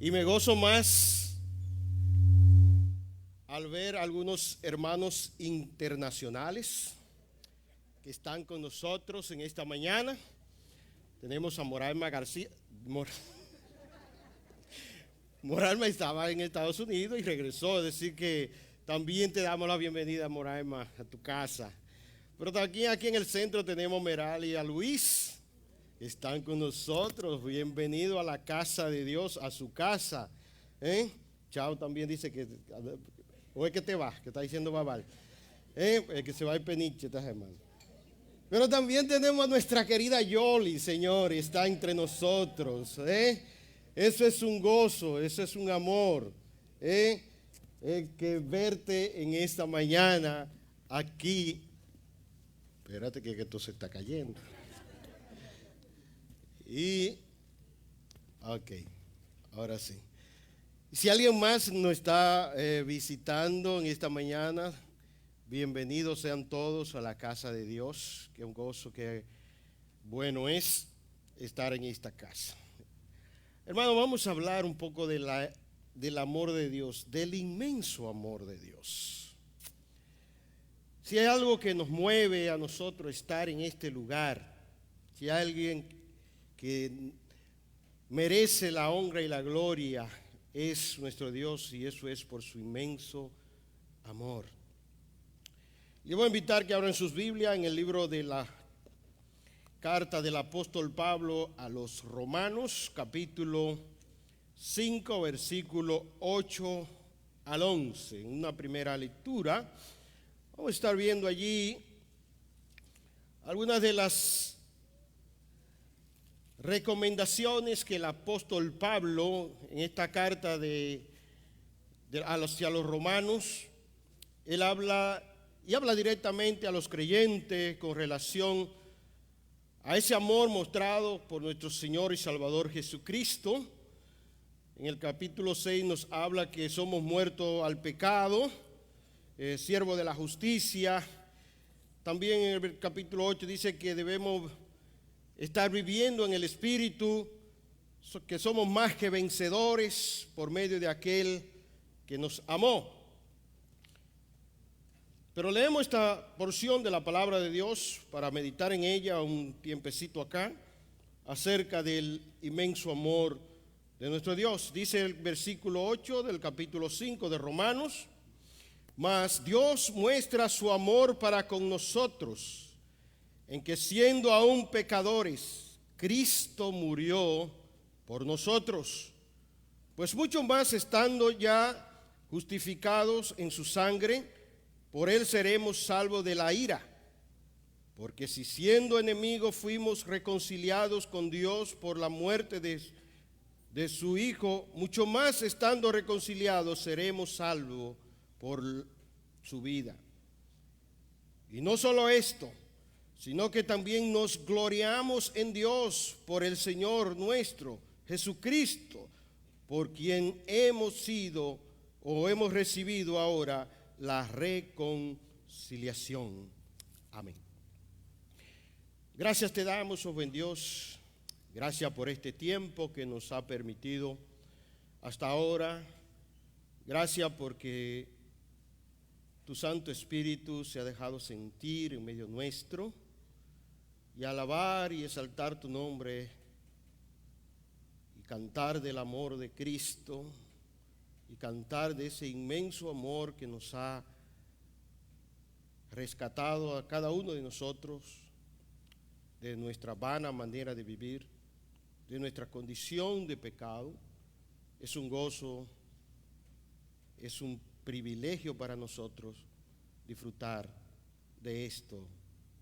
Y me gozo más al ver algunos hermanos internacionales que están con nosotros en esta mañana. Tenemos a Moraima García. Moraima estaba en Estados Unidos y regresó, es decir que también te damos la bienvenida, Moraima, a tu casa. Pero también aquí en el centro tenemos a Meral y a Luis, que están con nosotros. Bienvenido a la casa de Dios, a su casa. Chao también dice que, o es que te vas, que está diciendo babal. Que se va el peniche, esta semana. Pero también tenemos a nuestra querida Yoli, Señor, y está entre nosotros. Eso es un gozo, eso es un amor. Que verte en esta mañana aquí. Espérate que esto se está cayendo. Ok, ahora sí. Si alguien más nos está visitando en esta mañana, bienvenidos sean todos a la casa de Dios. Que un gozo, que bueno es estar en esta casa. Hermano, vamos a hablar un poco del amor de Dios, del inmenso amor de Dios. Si hay algo que nos mueve a nosotros estar en este lugar, si hay alguien que merece la honra y la gloria, es nuestro Dios, y eso es por su inmenso amor. Le voy a invitar que abran sus Biblias en el libro de la carta del apóstol Pablo a los Romanos, capítulo 5, versículo 8 al 11. En una primera lectura vamos a estar viendo allí algunas de las recomendaciones que el apóstol Pablo en esta carta hacia los romanos, él habla directamente a los creyentes con relación a ese amor mostrado por nuestro Señor y Salvador Jesucristo. En el capítulo 6 nos habla que somos muertos al pecado, siervo de la justicia. También en el capítulo 8 dice que debemos estar viviendo en el Espíritu, que somos más que vencedores por medio de aquel que nos amó. Pero leemos esta porción de la palabra de Dios para meditar en ella un tiempecito acá, acerca del inmenso amor de nuestro Dios. Dice el versículo 8 del capítulo 5 de Romanos: mas Dios muestra su amor para con nosotros, en que siendo aún pecadores, Cristo murió por nosotros. Pues mucho más estando ya justificados en su sangre, por él seremos salvos de la ira. Porque si siendo enemigos fuimos reconciliados con Dios por la muerte de su Hijo, mucho más estando reconciliados seremos salvos por su vida. Y no solo esto, sino que también nos gloriamos en Dios por el Señor nuestro Jesucristo, por quien hemos sido o hemos recibido ahora la reconciliación. Amén. Gracias te damos, oh buen Dios. Gracias por este tiempo que nos ha permitido hasta ahora. Gracias porque tu Santo Espíritu se ha dejado sentir en medio nuestro, y alabar y exaltar tu nombre y cantar del amor de Cristo y cantar de ese inmenso amor que nos ha rescatado a cada uno de nosotros de nuestra vana manera de vivir, de nuestra condición de pecado. Es un gozo, es un privilegio para nosotros disfrutar de esto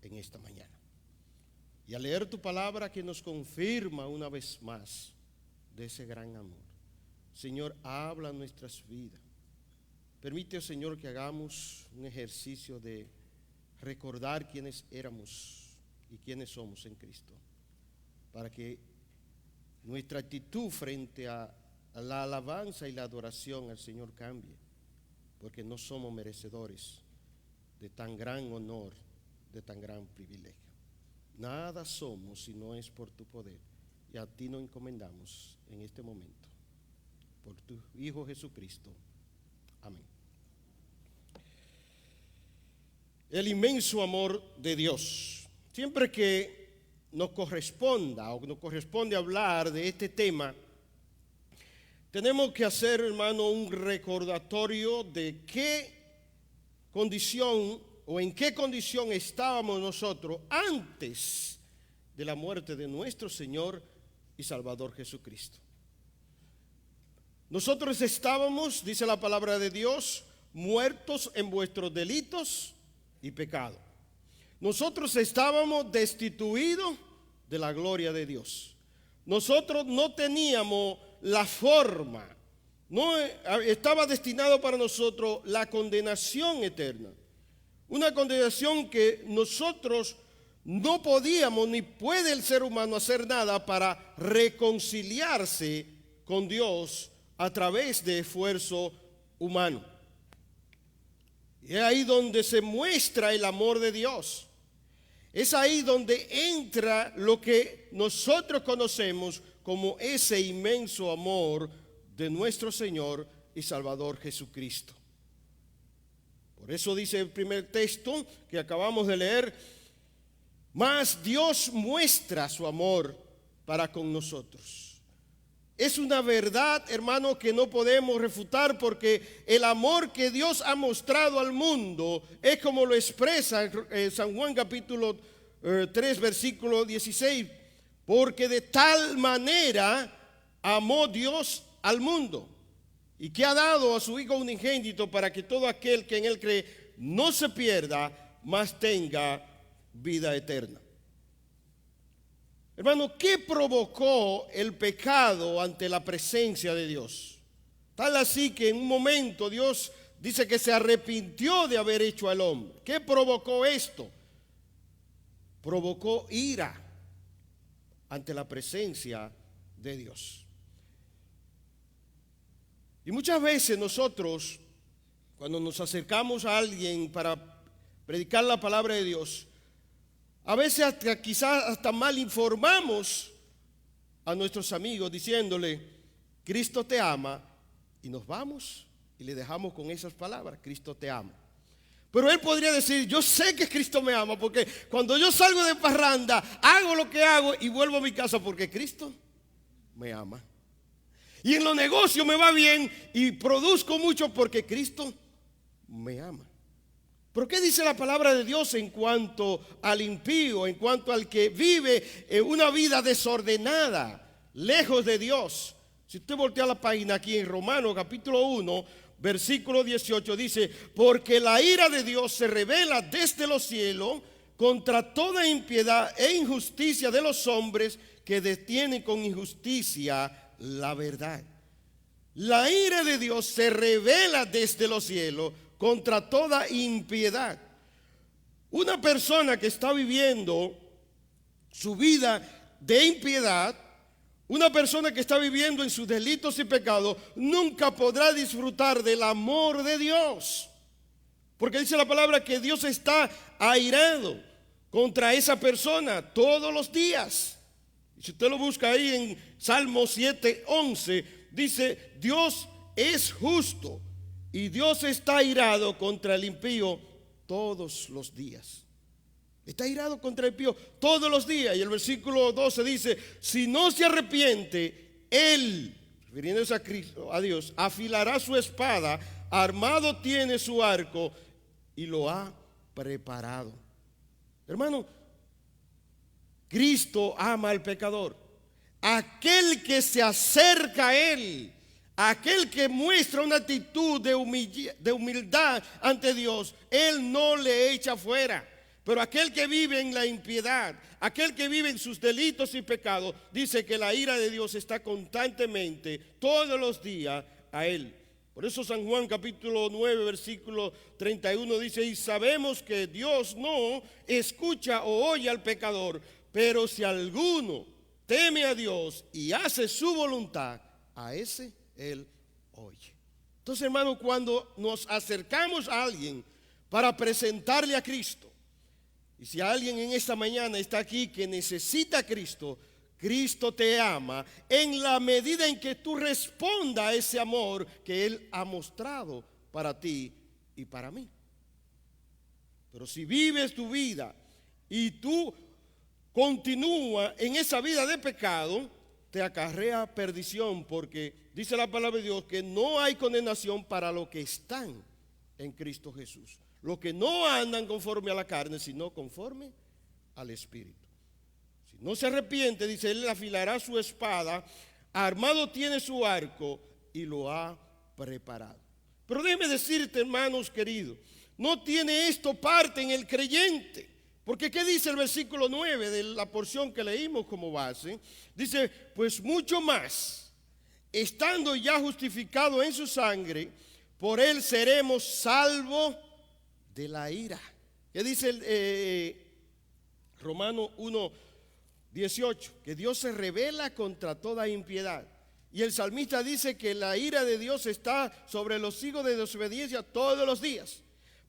en esta mañana. Y al leer tu palabra que nos confirma una vez más de ese gran amor, Señor, habla nuestras vidas. Permite, Señor, que hagamos un ejercicio de recordar quiénes éramos y quiénes somos en Cristo, para que nuestra actitud frente a la alabanza y la adoración al Señor cambie, porque no somos merecedores de tan gran honor, de tan gran privilegio. Nada somos si no es por tu poder, y a ti nos encomendamos en este momento. por tu Hijo Jesucristo. Amén. El inmenso amor de Dios. Siempre que nos corresponda o nos corresponde hablar de este tema, tenemos que hacer, hermano, un recordatorio de qué condición o en qué condición estábamos nosotros antes de la muerte de nuestro Señor y Salvador Jesucristo. Nosotros estábamos, dice la palabra de Dios, muertos en vuestros delitos y pecados. Nosotros estábamos destituidos de la gloria de Dios. Nosotros no teníamos la forma, no estaba destinado para nosotros la condenación eterna. Una condenación que nosotros no podíamos ni puede el ser humano hacer nada para reconciliarse con Dios a través de esfuerzo humano. Y es ahí donde se muestra el amor de Dios. Es ahí donde entra lo que nosotros conocemos como ese inmenso amor de nuestro Señor y Salvador Jesucristo. Por eso dice el primer texto que acabamos de leer: mas Dios muestra su amor para con nosotros. Es una verdad, hermano, que no podemos refutar, porque el amor que Dios ha mostrado al mundo es como lo expresa en San Juan capítulo 3, versículo 16. Porque de tal manera amó Dios al mundo, y que ha dado a su Hijo unigénito, para que todo aquel que en él cree no se pierda, mas tenga vida eterna. Hermano, ¿qué provocó el pecado ante la presencia de Dios? Tal así que en un momento Dios dice que se arrepintió de haber hecho al hombre. ¿Qué provocó esto? Provocó ira ante la presencia de Dios. Y muchas veces nosotros, cuando nos acercamos a alguien para predicar la palabra de Dios, a veces quizás hasta mal informamos a nuestros amigos diciéndole: Cristo te ama, y nos vamos y le dejamos con esas palabras: Cristo te ama. Pero él podría decir: yo sé que Cristo me ama, porque cuando yo salgo de parranda hago lo que hago y vuelvo a mi casa porque Cristo me ama. Y en los negocios me va bien y produzco mucho porque Cristo me ama. ¿Pero qué dice la palabra de Dios en cuanto al impío, en cuanto al que vive una vida desordenada, lejos de Dios? Si usted voltea la página aquí en Romanos capítulo 1, versículo 18, dice: porque la ira de Dios se revela desde los cielos contra toda impiedad e injusticia de los hombres que detienen con injusticia la verdad. La ira de Dios se revela desde los cielos contra toda impiedad. Una persona que está viviendo su vida de impiedad, una persona que está viviendo en sus delitos y pecados, nunca podrá disfrutar del amor de Dios. Porque dice la palabra que Dios está airado contra esa persona todos los días. Si usted lo busca ahí en Salmo 7:11, dice: Dios es justo y Dios está airado contra el impío todos los días. Está airado contra el impío todos los días. Y el versículo 12 dice: si no se arrepiente, Él, refiriéndose a Cristo, a Dios, afilará su espada, armado tiene su arco y lo ha preparado. Hermano, Cristo ama al pecador. Aquel que se acerca a Él, aquel que muestra una actitud de humildad ante Dios, Él no le echa fuera. Pero aquel que vive en la impiedad, aquel que vive en sus delitos y pecados, dice que la ira de Dios está constantemente, todos los días, a Él. Por eso San Juan capítulo 9, versículo 31 dice: y sabemos que Dios no escucha o oye al pecador, pero si alguno teme a Dios y hace su voluntad, a ese Él oye. Entonces, hermano, cuando nos acercamos a alguien para presentarle a Cristo, y si alguien en esta mañana está aquí que necesita a Cristo, Cristo te ama en la medida en que tú respondas a ese amor que Él ha mostrado para ti y para mí. Pero si vives tu vida y tú continúas en esa vida de pecado, te acarrea perdición, porque dice la palabra de Dios que no hay condenación para los que están en Cristo Jesús. Los que no andan conforme a la carne, sino conforme al Espíritu. Si no se arrepiente, dice, Él afilará su espada, armado tiene su arco y lo ha preparado. Pero déjeme decirte, hermanos queridos, no tiene esto parte en el creyente. Porque ¿qué dice el versículo 9 de la porción que leímos como base? Dice, pues mucho más, estando ya justificado en su sangre, por Él seremos salvos de la ira. ¿Qué dice Romanos 1:18? Que Dios se revela contra toda impiedad. Y el salmista dice que la ira de Dios está sobre los hijos de desobediencia todos los días.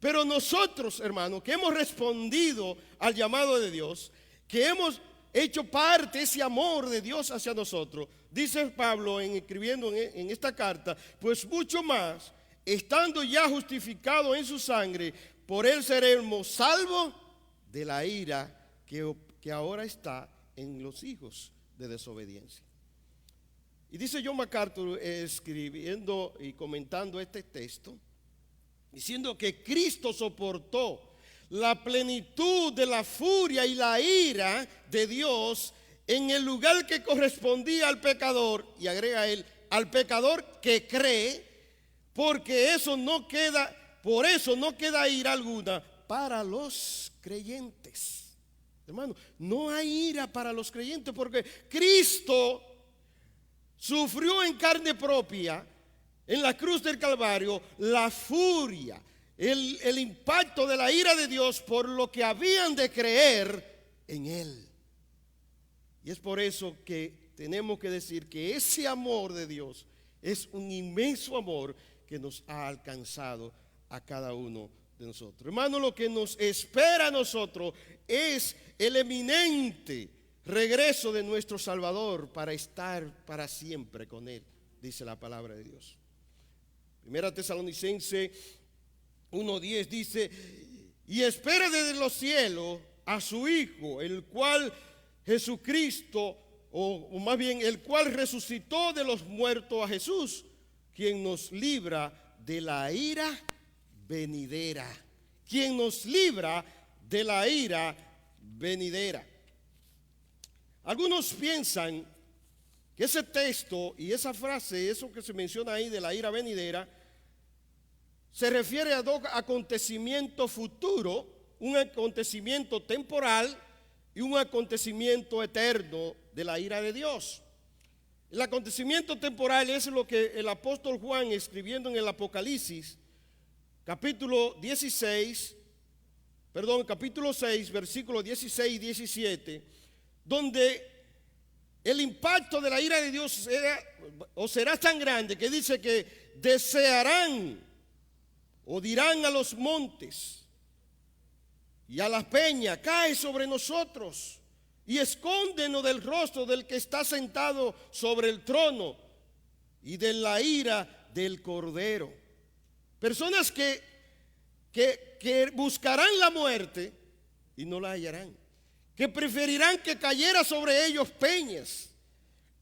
Pero nosotros, hermanos, que hemos respondido al llamado de Dios, que hemos hecho parte de ese amor de Dios hacia nosotros, dice Pablo escribiendo en esta carta, pues mucho más, estando ya justificado en su sangre, por Él seremos salvos de la ira que ahora está en los hijos de desobediencia. Y dice John MacArthur, escribiendo y comentando este texto, diciendo que Cristo soportó la plenitud de la furia y la ira de Dios en el lugar que correspondía al pecador, y agrega él, al pecador que cree, porque por eso no queda ira alguna para los creyentes. Hermano, no hay ira para los creyentes, porque Cristo sufrió en carne propia en la cruz del Calvario la furia, el impacto de la ira de Dios por lo que habían de creer en Él. Y es por eso que tenemos que decir que ese amor de Dios es un inmenso amor que nos ha alcanzado a cada uno de nosotros. Hermano, lo que nos espera a nosotros es el eminente regreso de nuestro Salvador para estar para siempre con Él, dice la palabra de Dios. Primera Tesalonicenses 1:10 dice, y espera desde los cielos a su Hijo, el cual Jesucristo, o más bien el cual resucitó de los muertos a Jesús, quien nos libra de la ira venidera. Quien nos libra de la ira venidera. Algunos piensan que ese texto y esa frase, eso que se menciona ahí de la ira venidera, se refiere a dos acontecimientos futuros, un acontecimiento temporal y un acontecimiento eterno de la ira de Dios. El acontecimiento temporal es lo que el apóstol Juan, escribiendo en el Apocalipsis, capítulo 6, versículos 16 y 17, donde el impacto de la ira de Dios será tan grande que dice que desearán o dirán a los montes y a las peñas, cae sobre nosotros y escóndenos del rostro del que está sentado sobre el trono y de la ira del Cordero. Personas que buscarán la muerte y no la hallarán, que preferirán que cayera sobre ellos peñas,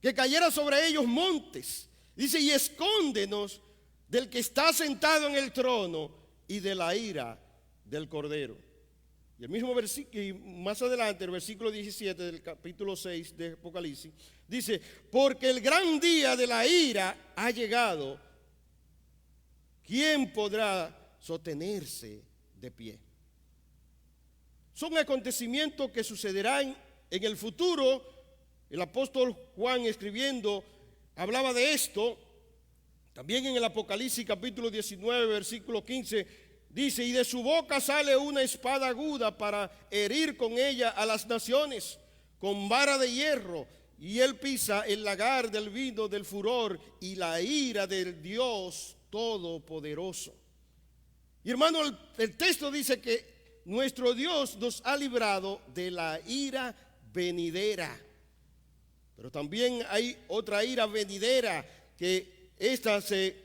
que cayera sobre ellos montes. Dice, y escóndenos del que está sentado en el trono y de la ira del Cordero. Y el mismo versículo, y más adelante, el versículo 17 del capítulo 6 de Apocalipsis, dice, porque el gran día de la ira ha llegado, ¿quién podrá sostenerse de pie? Son acontecimientos que sucederán en el futuro. El apóstol Juan, escribiendo, hablaba de esto. También en el Apocalipsis capítulo 19, versículo 15, dice, y de su boca sale una espada aguda para herir con ella a las naciones, con vara de hierro, y él pisa el lagar del vino del furor y la ira del Dios Todopoderoso. Y hermano, el texto dice que nuestro Dios nos ha librado de la ira venidera. Pero también hay otra ira venidera, que esta se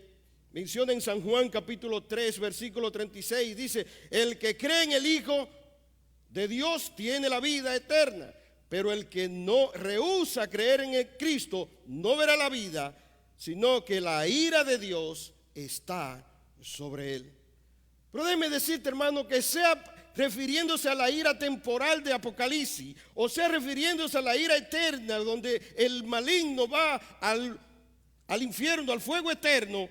menciona en San Juan capítulo 3, versículo 36. Dice: el que cree en el Hijo de Dios tiene la vida eterna, pero el que no rehúsa creer en el Cristo no verá la vida, sino que la ira de Dios está sobre él. Pero déjeme decirte, hermano, que sea refiriéndose a la ira temporal de Apocalipsis, o sea refiriéndose a la ira eterna, donde el maligno va al infierno, al fuego eterno,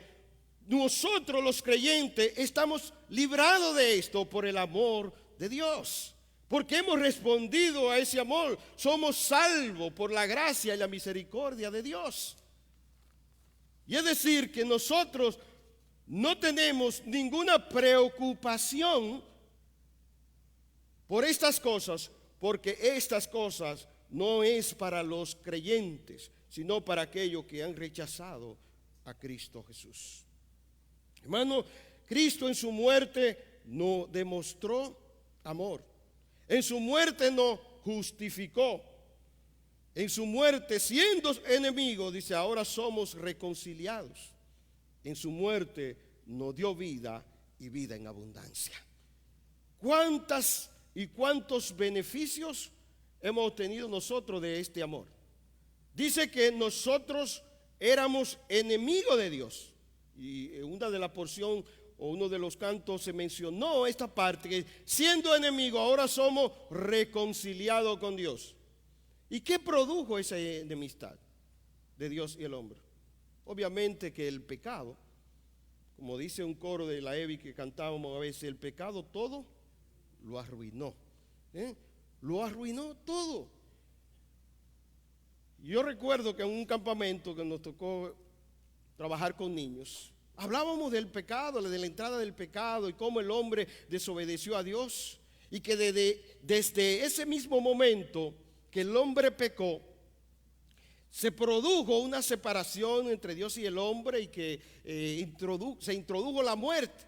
nosotros los creyentes estamos librados de esto por el amor de Dios, porque hemos respondido a ese amor. Somos salvos por la gracia y la misericordia de Dios. Y es decir, que nosotros no tenemos ninguna preocupación por estas cosas, porque estas cosas no es para los creyentes, sino para aquellos que han rechazado a Cristo Jesús. Hermano, Cristo en su muerte nos demostró amor. En su muerte nos justificó. En su muerte, siendo enemigos, dice, ahora somos reconciliados. En su muerte nos dio vida y vida en abundancia. ¿Cuántas y cuántos beneficios hemos obtenido nosotros de este amor? Dice que nosotros éramos enemigos de Dios. Y en una de la porción o uno de los cantos se mencionó esta parte, que siendo enemigos ahora somos reconciliados con Dios. ¿Y qué produjo esa enemistad de Dios y el hombre? Obviamente que el pecado, como dice un coro de la Evi que cantábamos a veces, el pecado todo lo arruinó. Lo arruinó todo. Yo recuerdo que en un campamento que nos tocó trabajar con niños, hablábamos del pecado, de la entrada del pecado y cómo el hombre desobedeció a Dios, y que desde ese mismo momento que el hombre pecó, se produjo una separación entre Dios y el hombre, y que se introdujo la muerte.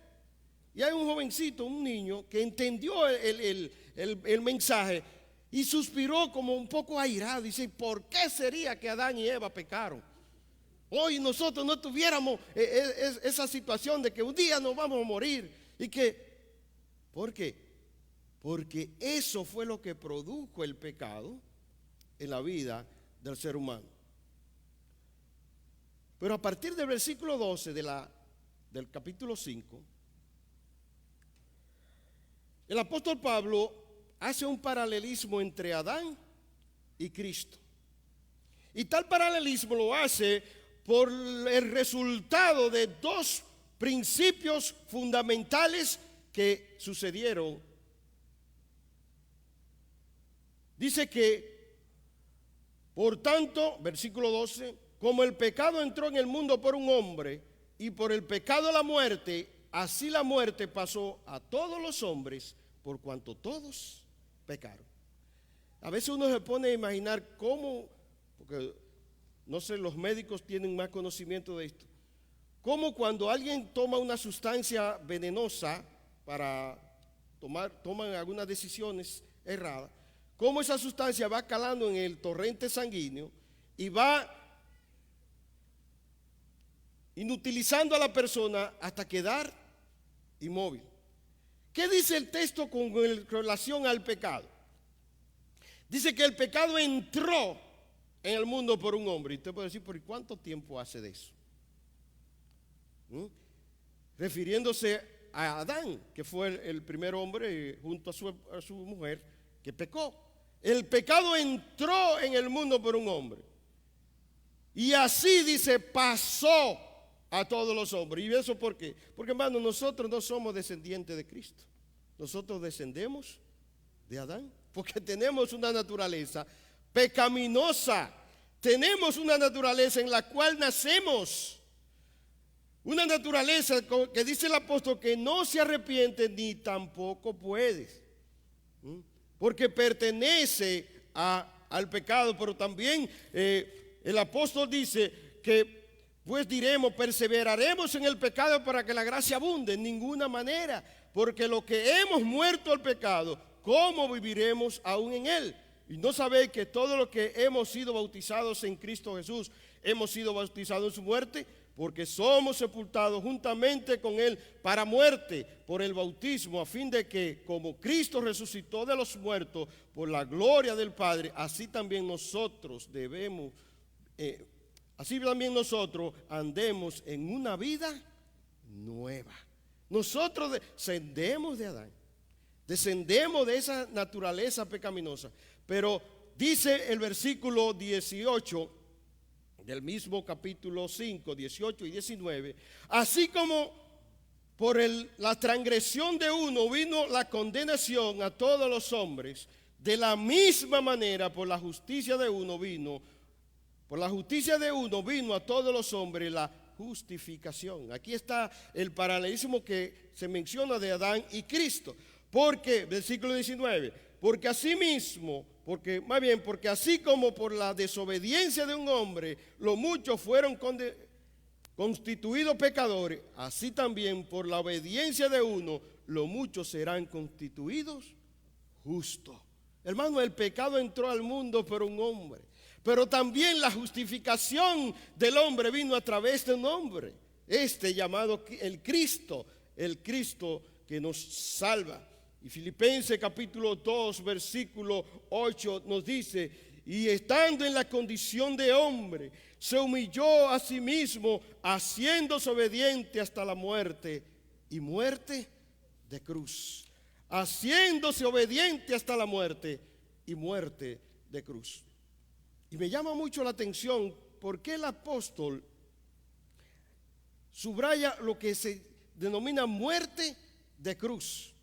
Y hay un jovencito, un niño, que entendió el mensaje y suspiró como un poco airado. Dice: ¿por qué sería que Adán y Eva pecaron? Hoy nosotros no tuviéramos esa situación de que un día nos vamos a morir. ¿Por qué? Porque eso fue lo que produjo el pecado en la vida del ser humano. Pero a partir del versículo 12 del capítulo 5, el apóstol Pablo hace un paralelismo entre Adán y Cristo. Y tal paralelismo lo hace por el resultado de dos principios fundamentales que sucedieron. Dice que, por tanto, versículo 12, como el pecado entró en el mundo por un hombre, y por el pecado la muerte, así la muerte pasó a todos los hombres, por cuanto todos pecaron. A veces uno se pone a imaginar cómo, porque no sé, los médicos tienen más conocimiento de esto, cómo cuando alguien toma una sustancia venenosa para toman algunas decisiones erradas, cómo esa sustancia va calando en el torrente sanguíneo y va inutilizando a la persona hasta quedar inmóvil. ¿Qué dice el texto con relación al pecado? Dice que el pecado entró en el mundo por un hombre. Y usted puede decir: ¿por cuánto tiempo hace de eso? Refiriéndose a Adán, que fue el primer hombre junto a su mujer que pecó. El pecado entró en el mundo por un hombre. Y así dice, pasó a todos los hombres. ¿Y eso por qué? Porque, hermano, nosotros no somos descendientes de Cristo. Nosotros descendemos de Adán, porque tenemos una naturaleza pecaminosa. Tenemos una naturaleza en la cual nacemos. Una naturaleza que dice el apóstol que no se arrepiente ni tampoco puede. Porque pertenece al pecado. Pero también el apóstol dice que pues diremos, perseveraremos en el pecado para que la gracia abunde. En ninguna manera, porque lo que hemos muerto al pecado, ¿cómo viviremos aún en él? Y no sabéis que todos los que hemos sido bautizados en Cristo Jesús, hemos sido bautizados en su muerte, porque somos sepultados juntamente con Él para muerte por el bautismo, a fin de que, como Cristo resucitó de los muertos por la gloria del Padre, así también nosotros andemos en una vida nueva. Nosotros descendemos de Adán, descendemos de esa naturaleza pecaminosa, pero dice el versículo 18 del mismo capítulo 5, 18 y 19, así como por la transgresión de uno vino la condenación a todos los hombres, de la misma manera por la justicia de uno vino a todos los hombres la justificación. Aquí está el paralelismo que se menciona de Adán y Cristo. Porque, versículo 19, porque así como por la desobediencia de un hombre los muchos fueron constituidos pecadores, así también por la obediencia de uno los muchos serán constituidos justos. Hermano, el pecado entró al mundo por un hombre, pero también la justificación del hombre vino a través de un hombre, llamado el Cristo que nos salva. Y Filipenses capítulo 2 versículo 8 nos dice: y estando en la condición de hombre, se humilló a sí mismo, haciéndose obediente hasta la muerte, y muerte de cruz. Haciéndose obediente hasta la muerte, y muerte de cruz. Y me llama mucho la atención porque el apóstol subraya lo que se denomina muerte de cruz.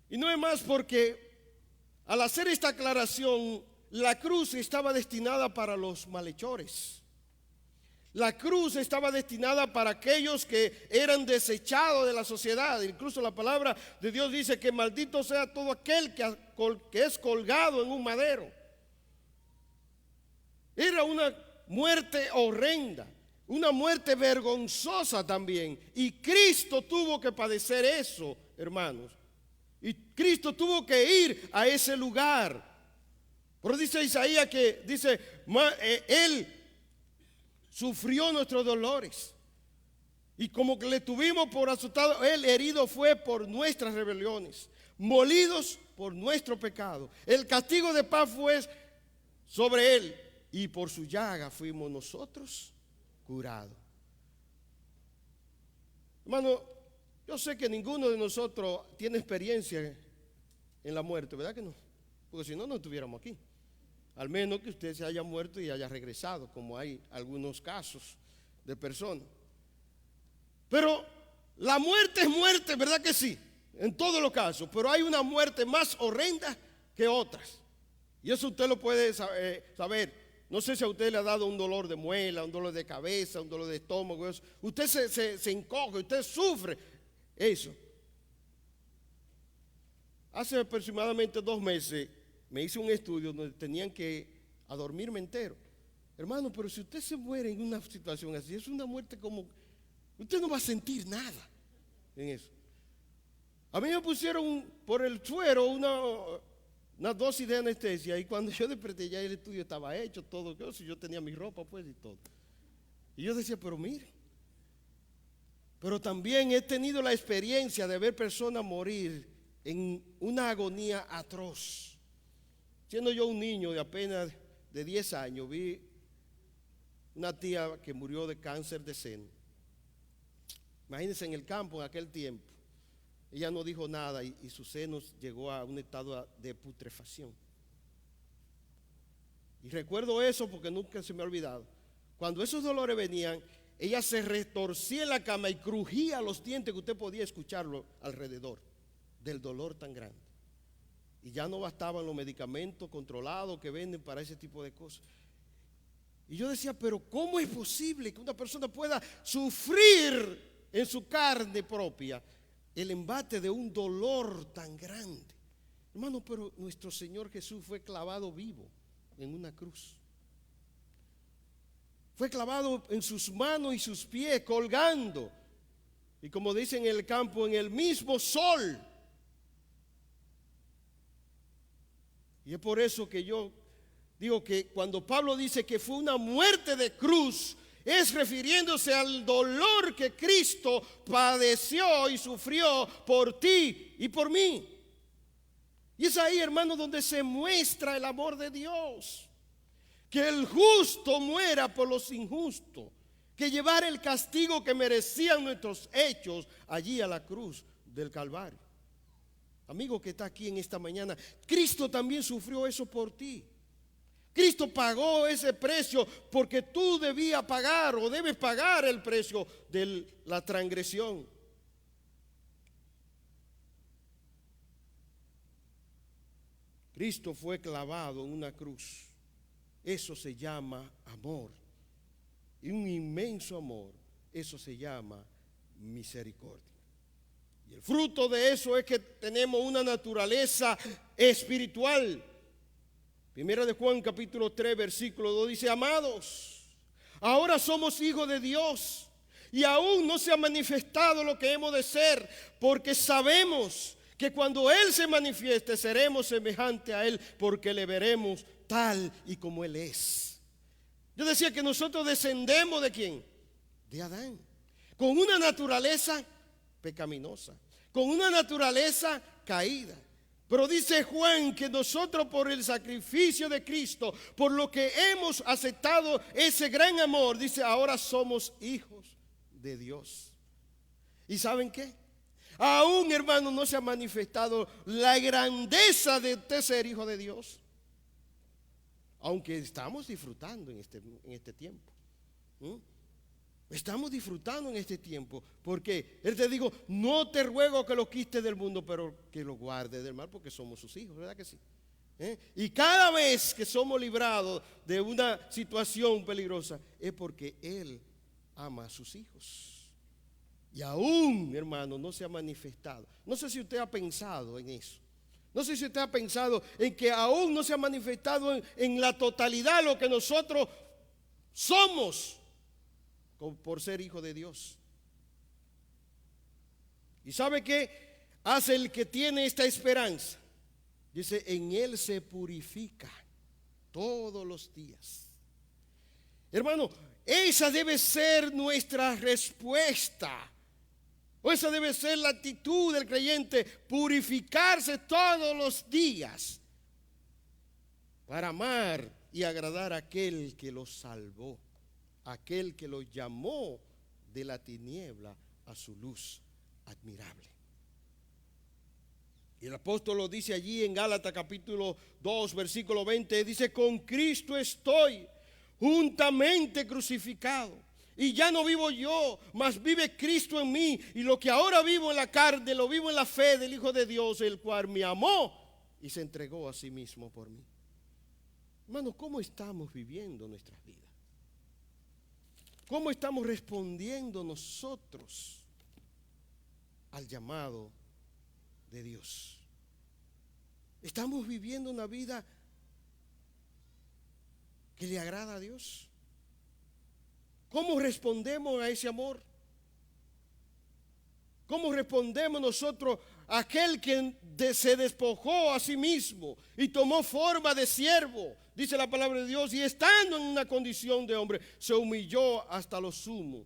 Y no es más porque al hacer esta aclaración, la cruz estaba destinada para los malhechores. La cruz estaba destinada para aquellos que eran desechados de la sociedad. Incluso la palabra de Dios dice que maldito sea todo aquel que es colgado en un madero. Era una muerte horrenda, una muerte vergonzosa también. Y Cristo tuvo que padecer eso, hermanos. Y Cristo tuvo que ir a ese lugar. Pero dice Isaías que Él sufrió nuestros dolores. Y como que le tuvimos por azotado, Él herido fue por nuestras rebeliones, molidos por nuestro pecado. El castigo de paz fue sobre Él, y por su llaga fuimos nosotros curados. Hermano, yo sé que ninguno de nosotros tiene experiencia en la muerte, ¿verdad que no? Porque si no, no estuviéramos aquí. Al menos que usted se haya muerto y haya regresado, como hay algunos casos de personas. Pero la muerte es muerte, ¿verdad que sí? En todos los casos. Pero hay una muerte más horrenda que otras. Y eso usted lo puede saber. No sé si a usted le ha dado un dolor de muela, un dolor de cabeza, un dolor de estómago. Eso. Usted se encoge, usted sufre eso. Hace aproximadamente 2 meses me hice un estudio donde tenían que dormirme entero. Hermano, pero si usted se muere en una situación así, es una muerte como... Usted no va a sentir nada en eso. A mí me pusieron por el suero una dosis de anestesia, y cuando yo desperté ya el estudio estaba hecho, todo. Yo tenía mi ropa pues y todo. Y yo decía, pero mire. Pero también he tenido la experiencia de ver personas morir en una agonía atroz. Siendo yo un niño de apenas de 10 años, vi una tía que murió de cáncer de seno. Imagínense, en el campo en aquel tiempo. Ella no dijo nada y su seno llegó a un estado de putrefacción. Y recuerdo eso porque nunca se me ha olvidado. Cuando esos dolores venían, ella se retorcía en la cama y crujía los dientes que usted podía escucharlo alrededor del dolor tan grande. Y ya no bastaban los medicamentos controlados que venden para ese tipo de cosas. Y yo decía, pero ¿cómo es posible que una persona pueda sufrir en su carne propia el embate de un dolor tan grande? Hermano, pero nuestro Señor Jesús fue clavado vivo en una cruz. Fue clavado en sus manos y sus pies, colgando. Y como dicen en el campo, en el mismo sol. Y es por eso que yo digo que cuando Pablo dice que fue una muerte de cruz, es refiriéndose al dolor que Cristo padeció y sufrió por ti y por mí. Y es ahí, hermano, donde se muestra el amor de Dios. Que el justo muera por los injustos, que llevara el castigo que merecían nuestros hechos allí a la cruz del Calvario. Amigo que está aquí en esta mañana, Cristo también sufrió eso por ti. Cristo pagó ese precio porque tú debías pagar o debes pagar el precio de la transgresión. Cristo fue clavado en una cruz. Eso se llama amor. Y un inmenso amor, eso se llama misericordia. Y el fruto de eso es que tenemos una naturaleza espiritual. Primera de Juan capítulo 3 versículo 2 dice: amados, ahora somos hijos de Dios y aún no se ha manifestado lo que hemos de ser, porque sabemos que cuando Él se manifieste seremos semejantes a Él, porque le veremos tal y como Él es. Yo decía que nosotros descendemos ¿de quién? De Adán, con una naturaleza pecaminosa, con una naturaleza caída. Pero dice Juan que nosotros por el sacrificio de Cristo, por lo que hemos aceptado ese gran amor, dice, ahora somos hijos de Dios. ¿Y saben qué? Aún, hermano, no se ha manifestado la grandeza de usted ser hijo de Dios. Aunque estamos disfrutando en este tiempo. Estamos disfrutando en este tiempo. Porque Él te dijo, no te ruego que lo quites del mundo, pero que lo guardes del mal, porque somos sus hijos, ¿verdad que sí? Y cada vez que somos librados de una situación peligrosa, es porque Él ama a sus hijos. Y aún, hermano, no se ha manifestado. No sé si usted ha pensado en eso. No sé si usted ha pensado en que aún no se ha manifestado en la totalidad lo que nosotros somos por ser hijo de Dios. ¿Y sabe qué hace el que tiene esta esperanza? Dice, en Él se purifica todos los días. Hermano, esa debe ser nuestra respuesta. O esa debe ser la actitud del creyente, purificarse todos los días para amar y agradar a aquel que los salvó, aquel que los llamó de la tiniebla a su luz admirable. Y el apóstol lo dice allí en Gálatas capítulo 2 versículo 20, dice, con Cristo estoy juntamente crucificado. Y ya no vivo yo, mas vive Cristo en mí. Y lo que ahora vivo en la carne, lo vivo en la fe del Hijo de Dios, el cual me amó y se entregó a sí mismo por mí. Hermanos, ¿cómo estamos viviendo nuestras vidas? ¿Cómo estamos respondiendo nosotros al llamado de Dios? ¿Estamos viviendo una vida que le agrada a Dios? ¿Cómo respondemos a ese amor? ¿Cómo respondemos nosotros a aquel que se despojó a sí mismo y tomó forma de siervo? Dice la palabra de Dios, y estando en una condición de hombre, se humilló hasta lo sumo,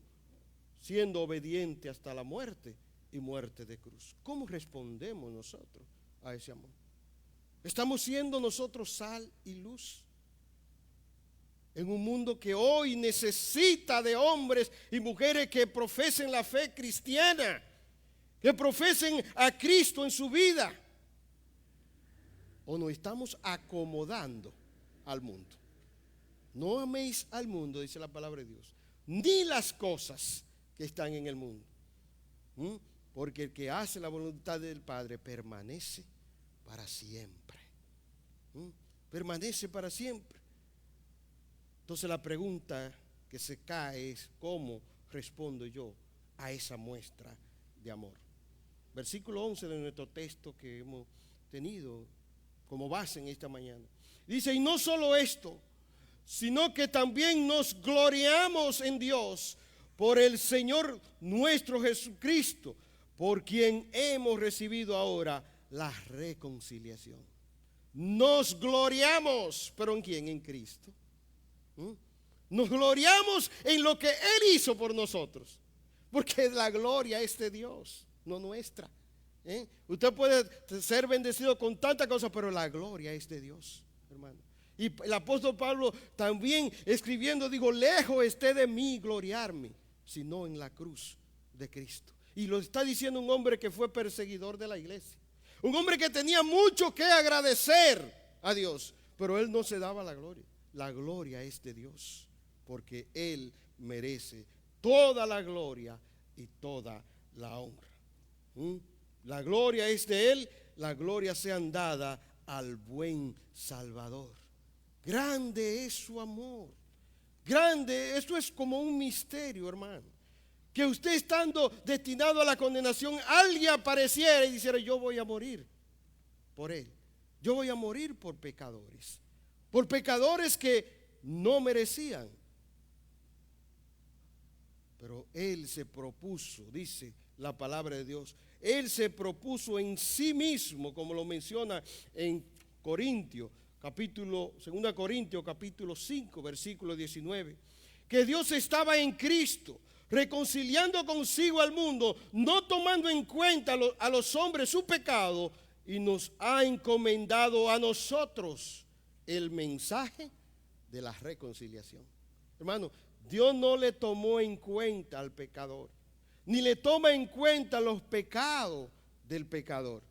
siendo obediente hasta la muerte y muerte de cruz. ¿Cómo respondemos nosotros a ese amor? ¿Estamos siendo nosotros sal y luz? En un mundo que hoy necesita de hombres y mujeres que profesen la fe cristiana, que profesen a Cristo en su vida. ¿O nos estamos acomodando al mundo? No améis al mundo, dice la palabra de Dios, ni las cosas que están en el mundo. Porque el que hace la voluntad del Padre permanece para siempre. Permanece para siempre. Entonces la pregunta que se cae es, ¿cómo respondo yo a esa muestra de amor? Versículo 11 de nuestro texto que hemos tenido como base en esta mañana. Dice, y no solo esto, sino que también nos gloriamos en Dios por el Señor nuestro Jesucristo, por quien hemos recibido ahora la reconciliación. nos gloriamos. ¿Pero en quién? En Cristo. Nos gloriamos en lo que Él hizo por nosotros. Porque la gloria es de Dios, no nuestra. Usted puede ser bendecido con tantas cosas, pero la gloria es de Dios, hermano. Y el apóstol Pablo también escribiendo, digo, lejos esté de mí gloriarme, sino en la cruz de Cristo. Y lo está diciendo un hombre que fue perseguidor de la iglesia. Un hombre que tenía mucho que agradecer a Dios, pero él no se daba la gloria. La gloria es de Dios, porque Él merece toda la gloria y toda la honra. La gloria es de Él, la gloria sea dada al buen Salvador. Grande es su amor. Grande, esto es como un misterio, hermano. Que usted estando destinado a la condenación, alguien apareciera y dijera, yo voy a morir por Él. Yo voy a morir por pecadores. Por pecadores que no merecían. Pero Él se propuso, dice la palabra de Dios, Él se propuso en sí mismo, como lo menciona en Corintios, 2 Corintios capítulo 5, versículo 19, que Dios estaba en Cristo, reconciliando consigo al mundo, no tomando en cuenta a los hombres su pecado, y nos ha encomendado a nosotros el mensaje de la reconciliación. Hermano, Dios no le tomó en cuenta al pecador, ni le toma en cuenta los pecados del pecador.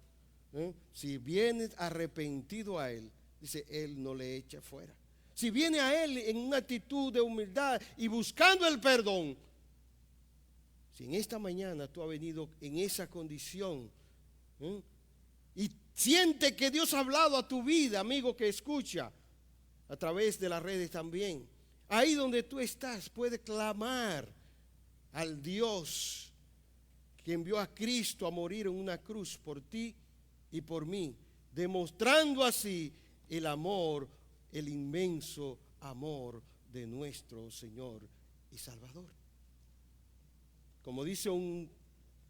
Si viene arrepentido a Él, dice, Él no le echa fuera. Si viene a Él en una actitud de humildad y buscando el perdón, si en esta mañana tú has venido en esa condición, y siente que Dios ha hablado a tu vida, amigo que escucha a través de las redes también, ahí donde tú estás puedes clamar al Dios que envió a Cristo a morir en una cruz por ti y por mí, demostrando así el amor, el inmenso amor de nuestro Señor y Salvador. Como dice un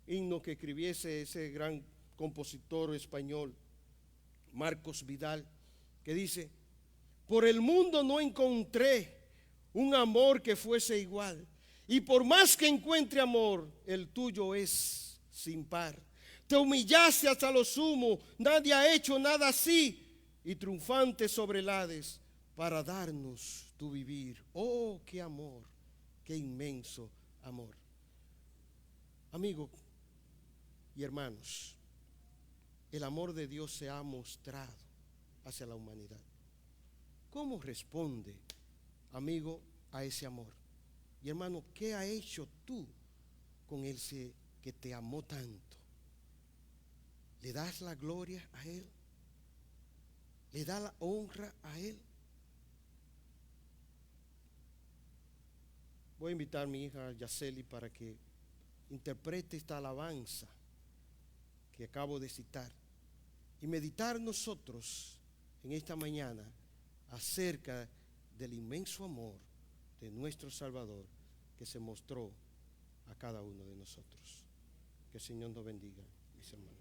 himno que escribiese ese gran compositor español, Marcos Vidal, que dice, por el mundo no encontré un amor que fuese igual, y por más que encuentre amor, el tuyo es sin par. Te humillaste hasta lo sumo, nadie ha hecho nada así, y triunfante sobre el Hades, para darnos tu vivir. Oh, qué amor, qué inmenso amor. Amigos y hermanos, el amor de Dios se ha mostrado hacia la humanidad. ¿Cómo responde, amigo, a ese amor? Y hermano, ¿qué has hecho tú con ese que te amó tanto? ¿Le das la gloria a Él? ¿Le das la honra a Él? Voy a invitar a mi hija Yaceli para que interprete esta alabanza que acabo de citar y meditar nosotros en esta mañana acerca del inmenso amor de nuestro Salvador que se mostró a cada uno de nosotros. Que el Señor nos bendiga, mis hermanos.